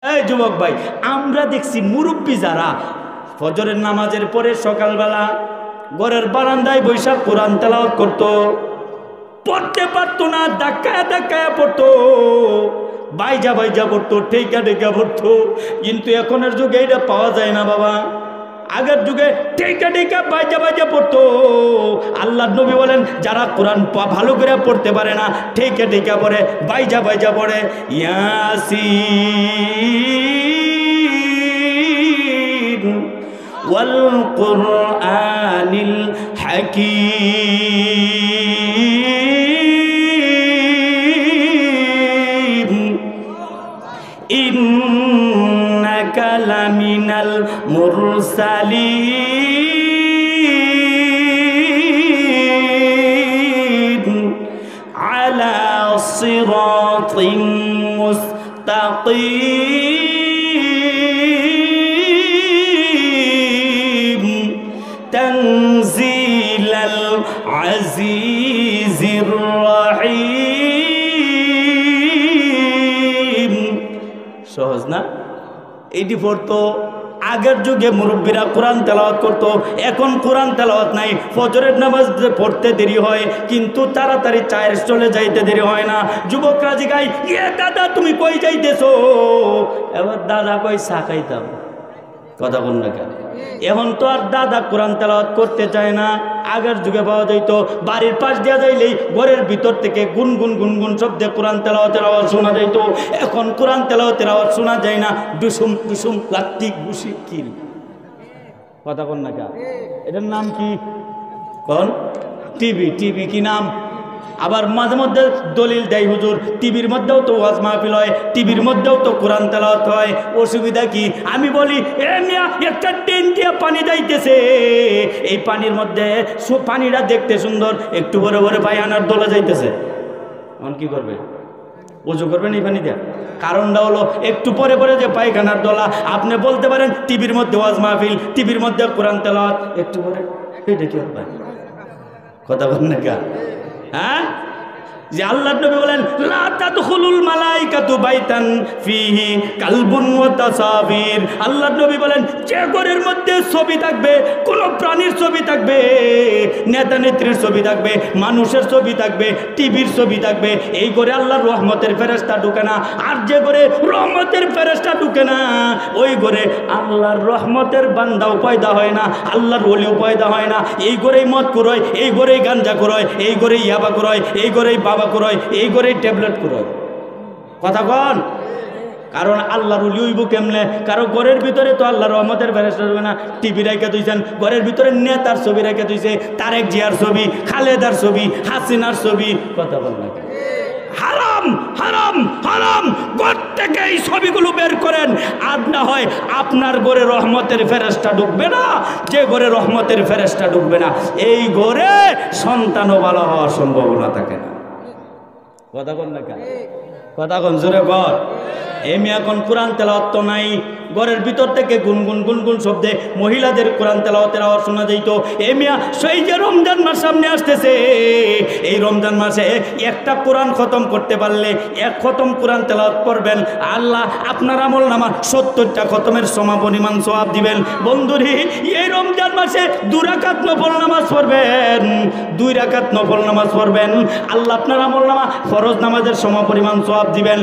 এই যুবক ভাই, আমরা দেখছি মুরব্বী যারা ফজরের নামাজের পরে সকালবেলা ঘরের বারান্দায় বৈশা কোরআন তেলাওয়াত করতো, পড়তে পারতো না, ধাক্কায় ধাক্কায় পড়তো, বাইজা বাইজা পড়তো, ঠেকা ঠেকা পড়তো। কিন্তু এখনের যুগে এটা পাওয়া যায় না বাবা। আগের যুগে ঠেকা ঠেকা বাইজা বাইজা পড়তো। আল্লাহ নবী বলেন, যারা কোরআন ভালো করে পড়তে পারে না, ঠেকা ঠেকা পড়ে, বাইজা বাইজা পড়ে, ইয়াসিন ওয়াল কুরআনিল হাকীম ইন্নাকা লামিনাল মুরসালিন আলা সিরাতিন মুস্তাকিম তানজিলাল আজিজির রাহিম। সহজ না? এইটি পড়তো। আগের যুগে মুরব্বীরা কোরআন তেলাওয়াত করতো, এখন কোরআন তেলাওয়াত নাই। ফজরের নামাজ পড়তে দেরি হয়, কিন্তু তাড়াতাড়ি চায়ের চলে যাইতে দেরি হয় না। যুবকরা জিগায়, ইয়ে দাদা তুমি কই যাইতেছো? এবার দাদা কই চা খাইতাম। কথা বল না কেন? এখন তো আর দাদা কোরআন তেলাওয়াত করতে চায় না। আগের যুগে পাওয়া যাইতো, বাড়ির পাশ দেওয়া যাইলেই ঘরের ভিতর থেকে গুনগুন গুনগুন শব্দে কোরআন তেলাওয়াতের আওয়াজ শোনা যাইতো। এখন কোরআন তেলাওয়াতের আওয়াজ শোনা যায় না, ডুসুম ডুসুম লাত্তিক বুসি কিল। কথা বল না কেন? এটার নাম কি? কোন টিভি? টিভি কি নাম? আবার মাঝে মধ্যে দলিল দেয় হুজুর, টিভির মধ্যেও তো ওয়াজ মাহফিল হয়, টিভির মধ্যেও তো কোরআন তেলাওয়াত হয়, অসুবিধা কি? আমি বলি, এ মিয়া একটা টেন দিয়ে পানি যাইতেছে, এই পানির মধ্যে পানিটা দেখতে সুন্দর, একটু ভরে ভরে পায়খানার দোলা যাইতেছে, এখন কি করবে? ওযু করবেন এই পানি দেয়া? কারণটা হলো একটু পরে পরে যে পায়খানার দোলা। আপনি বলতে পারেন টিভির মধ্যে ওয়াজ মাহফিল, টিভির মধ্যে কোরআন তেলাওয়াত, একটু পরে এটা কি হবে? কথা বল না কেন? হ্যাঁ, যে আল্লাহ নবী বলেন, লা তাদখুলুল মালাইকাতু বাইতান ফিহি কালবুন ওয়া তাসাবির। আল্লাহ নবী বলেন, যে ঘরের মধ্যে ছবি থাকবে, কোন প্রাণীর ছবি থাকবে, নেতা নেত্রীর ছবি থাকবে, মানুষের ছবি থাকবে, টিভির ছবি থাকবে, এই ঘরে আল্লাহর রহমতের ফেরেশতা ঢুকে না। আর যে ঘরে রহমতের ফেরেশতা ঢুকে না, ওই ঘরে আল্লাহর রহমতের বান্দাও পয়দা হয় না, আল্লাহর ওলিও পয়দা হয় না। এই ঘরেই মদ কুরয়, এই ঘরেই গাঞ্জা কুরয়, এই ঘরেই ইয়াবা কুরয়, এই ঘরেই বাবা কুরয়, এই ঘরেই ট্যাবলেট কুরয়। কথা কন? কারণ আল্লাহর ওলি হইব কেমনে? কারো ঘরের ভিতরে তো আল্লাহর রহমতের ফেরেশতা ঢুকে না। টিভি রেখে দিয়েছেন, ঘরের ভিতরে নেতার ছবি রেখে দিয়েছে, তারেক জিয়ার ছবি, খালেদার ছবি, হাসিনার ছবি। কথা বল না? হারাম হারাম হারাম। ঘর থেকে এই ছবিগুলো বের করেন, আর না হয় আপনার ঘরে রহমতের ফেরেশতা ঢুকবে না। যে ঘরে রহমতের ফেরেশতা ঢুকবে না, এই ঘরে সন্তানও ভালো হওয়ার সম্ভাবনা থাকে না। কথা বল না কেন? কথা কোন জোরে বল। এমনি এখন কোরআন তেলাওয়াত তো নাই, ঘরের ভিতর থেকে গুনগুন গুনগুন শব্দে মহিলাদের কোরআন তেলাওয়াতের আওয়াজ শোনা যাইতো। এমিয়া সেই যে রমজান মাস সামনে আসতেছে, এই রমজান মাসে একটা কোরআন খতম করতে পারলে, এক খতম কোরআন তেলাওয়াত করবেন, আল্লাহ আপনার আমল নামা 70টা খতমের সমাপরিমাণ সওয়াব দিবেন। বন্ধুরি, এই রমজান মাসে 2 রাকাত নফল নামাজ পড়বেন, 2 রাকাত নফল নামাজ পড়বেন, আল্লাহ আপনার আমল নামা ফরজ নামাজের সমাপরিমাণ সওয়াব দিবেন।